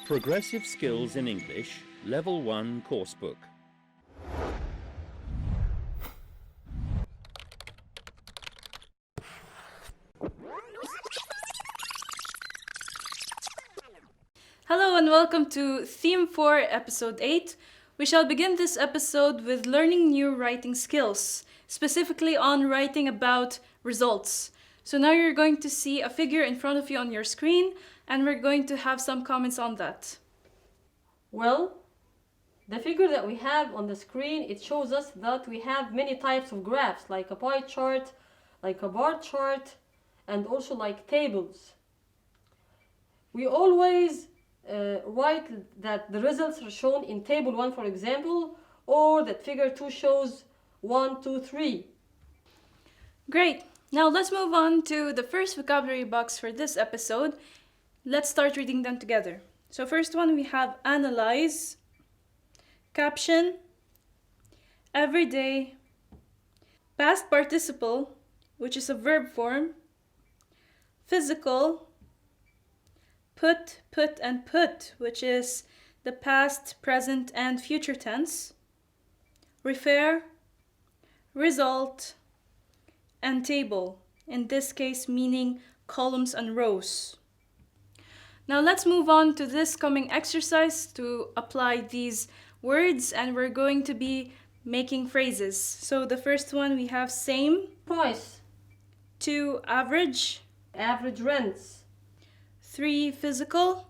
Progressive Skills in English, Level 1 Coursebook. Hello and welcome to Theme 4, Episode 8. We shall begin this episode with learning new writing skills, specifically on writing about results. So now you're going to see a figure in front of you on your screen, and we're going to have some comments on that. Well, the figure that we have on the screen, it shows us that we have many types of graphs, like a pie chart, like a bar chart, and also like tables. We always write that the results are shown in table 1, for example, or that figure 2 shows 1, 2, 3. Great! Now let's move on to the first vocabulary box for this episode. Let's start reading them together. So first one we have analyze, caption, everyday, past participle, which is a verb form, physical, put, and put, which is the past, present, and future tense, refer, result, and table, in this case meaning columns and rows. Now let's move on to this coming exercise to apply these words, and we're going to be making phrases. So the first one we have same, Price, 2 average, average rents, 3 physical,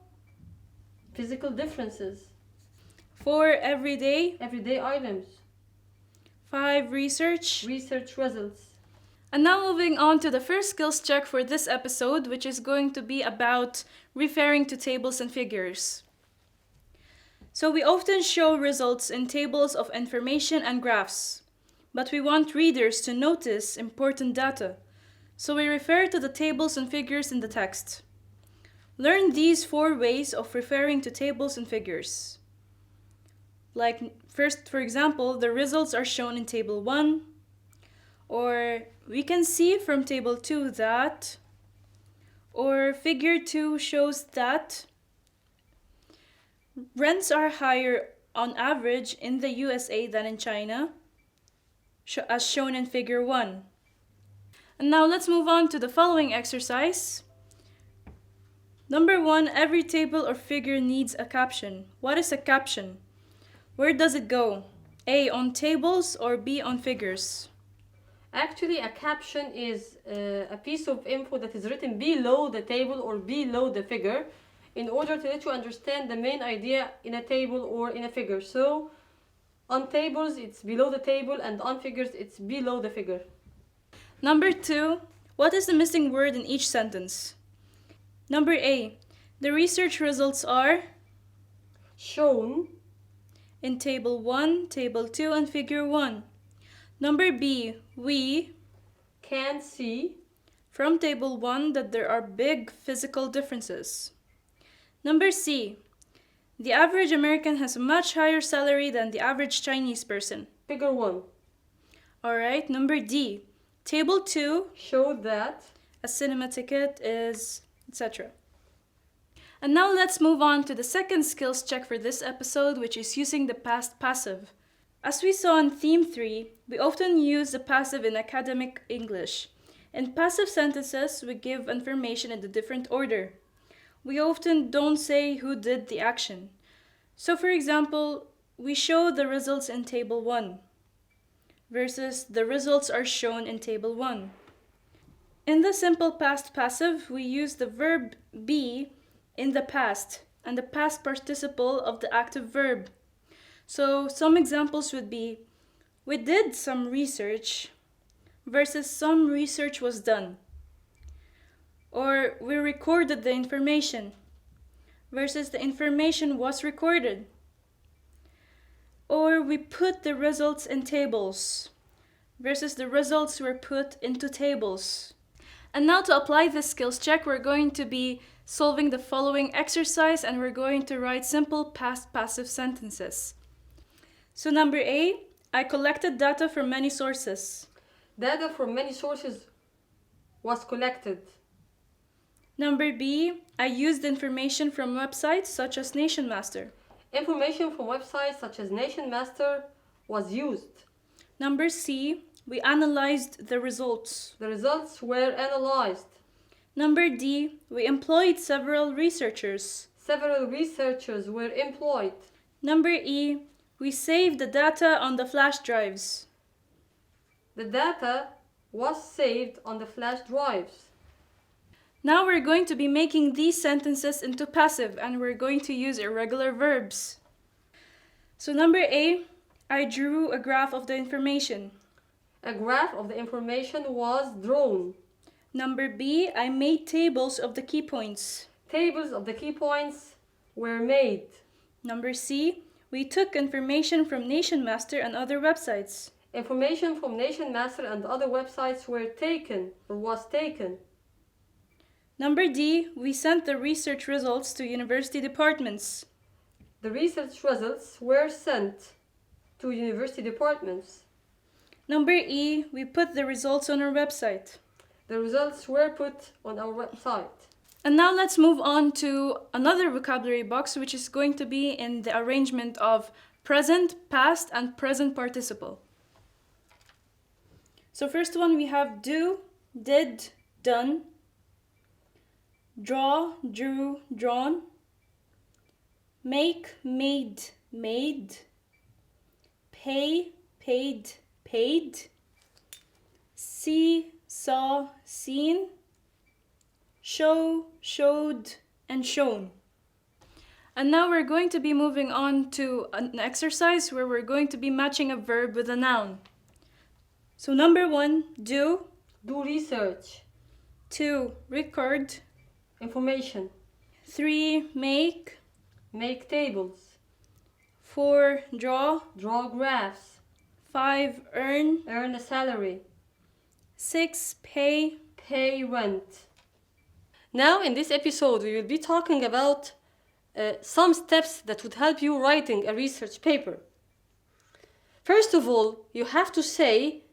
physical differences, 4 everyday, everyday items, 5 research. research results. And now moving on to the first skills check for this episode, which is going to be about referring to tables and figures. So we often show results in tables of information and graphs, but we want readers to notice important data. So we refer to the tables and figures in the text. Learn these 4 ways of referring to tables and figures. Like first, for example, the results are shown in table 1, or we can see from table 2 that, or figure 2 shows that. Rents are higher on average in the USA than in China, as shown in figure 1. And now let's move on to the following exercise. Number 1, every table or figure needs a caption. What is a caption? Where does it go? A, on tables, or B, on figures? Actually, a caption is a piece of info that is written below the table or below the figure in order to let you understand the main idea in a table or in a figure. So, on tables, it's below the table, and on figures, it's below the figure. Number 2, what is the missing word in each sentence? Number A, the research results are Shown in table 1, table 2, and figure 1. Number B, we can see from table 1 that there are big physical differences. Number C, the average American has a much higher salary than the average Chinese person. figure 1. Alright, number D, table 2, Show that a cinema ticket is, etc. And now let's move on to the second skills check for this episode, which is using the past passive. As we saw in theme 3, we often use the passive in academic English. In passive sentences, we give information in a different order. We often don't say who did the action. So for example, we show the results in table 1 versus the results are shown in table 1. In the simple past passive, we use the verb be in the past and the past participle of the active verb. So some examples would be, we did some research versus some research was done. Or we recorded the information versus the information was recorded. Or we put the results in tables versus the results were put into tables. And now to apply this skills check, we're going to be solving the following exercise, and we're going to write simple past passive sentences. So number A, I collected data from many sources. data from many sources was collected. Number B, I used information from websites such as Nation Master. Information from websites such as Nation Master was used. Number C, we analyzed the results. The results were analyzed. Number D, we employed several researchers. Several researchers were employed. Number E, we saved the data on the flash drives. The data was saved on the flash drives. Now we're going to be making these sentences into passive and we're going to use irregular verbs. So number A, I drew a graph of the information. A graph of the information was drawn. Number B, I made tables of the key points. Tables of the key points were made. Number C, we took information from Nation Master and other websites. Information from Nation Master and other websites were taken or was taken. Number D, we sent the research results to university departments. The research results were sent to university departments. Number E, we put the results on our website. The results were put on our website. And now let's move on to another vocabulary box, which is going to be in the arrangement of present, past, and present participle. So first one we have do, did, done, draw, drew, drawn, make, made, made, pay, paid, paid, see, saw, seen, show, showed, and shown. And now we're going to be moving on to an exercise where we're going to be matching a verb with a noun. So number 1, do. Do research. 2, record. Information. 3, make. Make tables. 4, draw. Draw graphs. 5, earn. Earn a salary. 6, pay. Pay rent. Now in this episode we will be talking about some steps that would help you writing a research paper. First of all, you have to say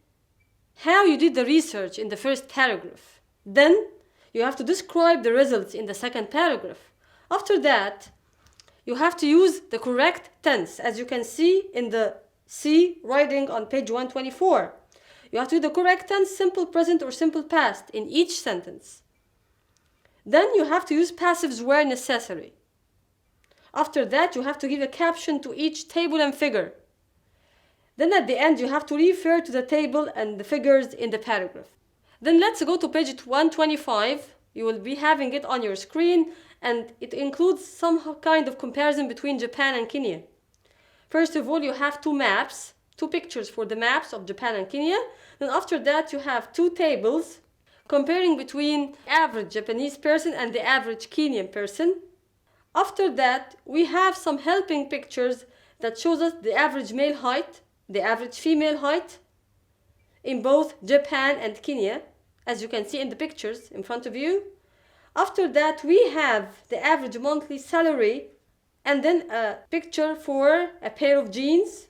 how you did the research in the first paragraph. Then you have to describe the results in the second paragraph. After that, you have to use the correct tense, as you can see in the C writing on page 124. You have to use the correct tense, simple present or simple past in each sentence. Then you have to use passives where necessary. After that, you have to give a caption to each table and figure. Then at the end, you have to refer to the table and the figures in the paragraph. Then let's go to page 125. You will be having it on your screen, and it includes some kind of comparison between Japan and Kenya. First of all, you have two maps, two pictures for the maps of Japan and Kenya. Then after that, you have two tables comparing between the average Japanese person and the average Kenyan person. After that, we have some helping pictures that shows us the average male height, the average female height in both Japan and Kenya, as you can see in the pictures in front of you. After that, we have the average monthly salary, and then a picture for a pair of jeans,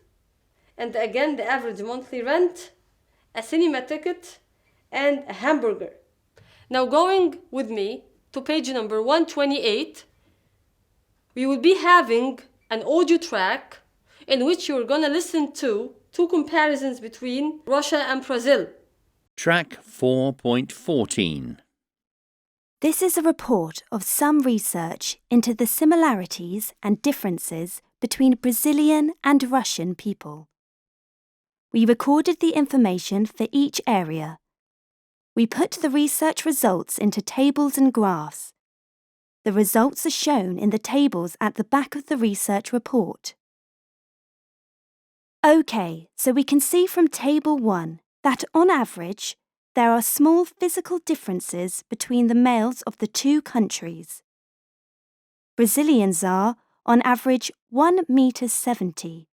and again the average monthly rent, a cinema ticket, and a hamburger. Now going with me to page number 128, we will be having an audio track in which you're gonna listen to two comparisons between Russia and Brazil. Track 4.14. This is a report of some research into the similarities and differences between Brazilian and Russian people. We recorded the information for each area. We put the research results into tables and graphs. The results are shown in the tables at the back of the research report. OK, so we can see from Table 1 that on average, there are small physical differences between the males of the two countries. Brazilians are, on average, 1 meter 70,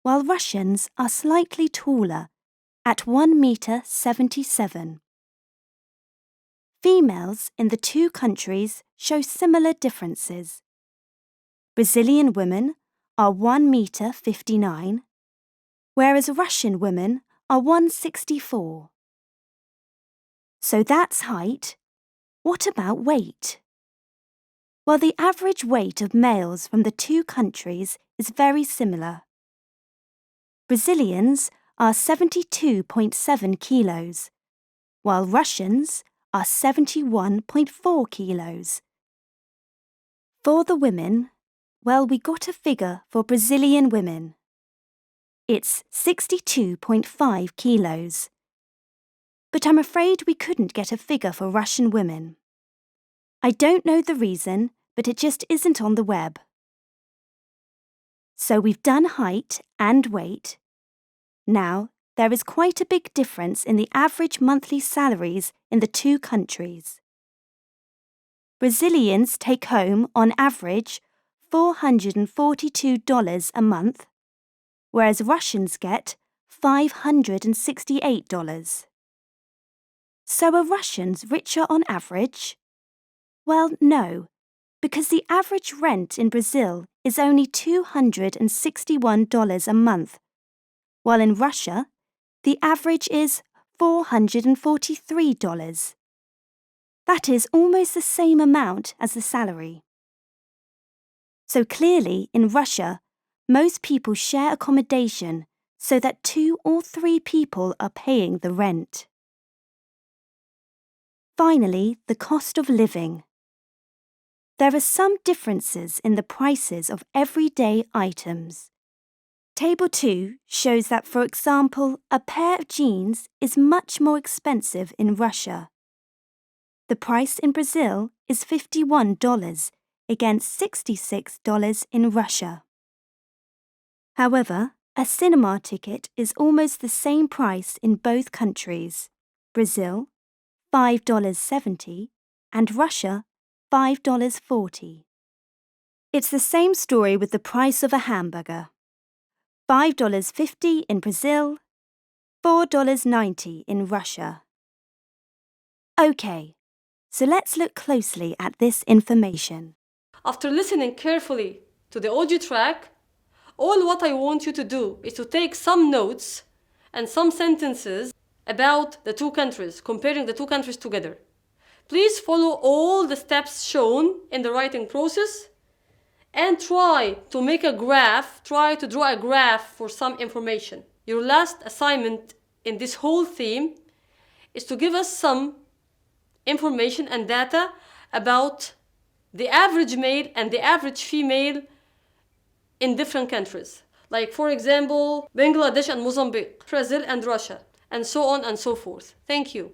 while Russians are slightly taller, at 1 meter 77. Females in the two countries show similar differences. Brazilian women are 1 meter 59, whereas Russian women are 164. So that's height, What about weight? Well, the average weight of males from the two countries is very similar. Brazilians are 72.7 kilos, while Russians are 71.4 kilos. For the women, well, we got a figure for Brazilian women. It's 62.5 kilos. But I'm afraid we couldn't get a figure for Russian women. I don't know the reason, but it just isn't on the web. So we've done height and weight. Now, there is quite a big difference in the average monthly salaries in the two countries. Brazilians take home, on average, $442 a month, whereas Russians get $568. So are Russians richer on average? Well, no, because the average rent in Brazil is only $261 a month, while in Russia, the average is $443. That is almost the same amount as the salary. So clearly, in Russia, most people share accommodation so that 2 or 3 people are paying the rent. Finally, the cost of living. There are some differences in the prices of everyday items. Table 2 shows that, for example, a pair of jeans is much more expensive in Russia. The price in Brazil is $51 against $66 in Russia. However, a cinema ticket is almost the same price in both countries. Brazil, $5.70, and Russia, $5.40. It's the same story with the price of a hamburger. $5.50 in Brazil, $4.90 in Russia. Okay, so let's look closely at this information. After listening carefully to the audio track, all what I want you to do is to take some notes and some sentences about the two countries, comparing the two countries together. Please follow all the steps shown in the writing process and try to make a graph, try to draw a graph for some information. Your last assignment in this whole theme is to give us some information and data about the average male and the average female in different countries. Like, for example, Bangladesh and Mozambique, Brazil and Russia, and so on and so forth. Thank you.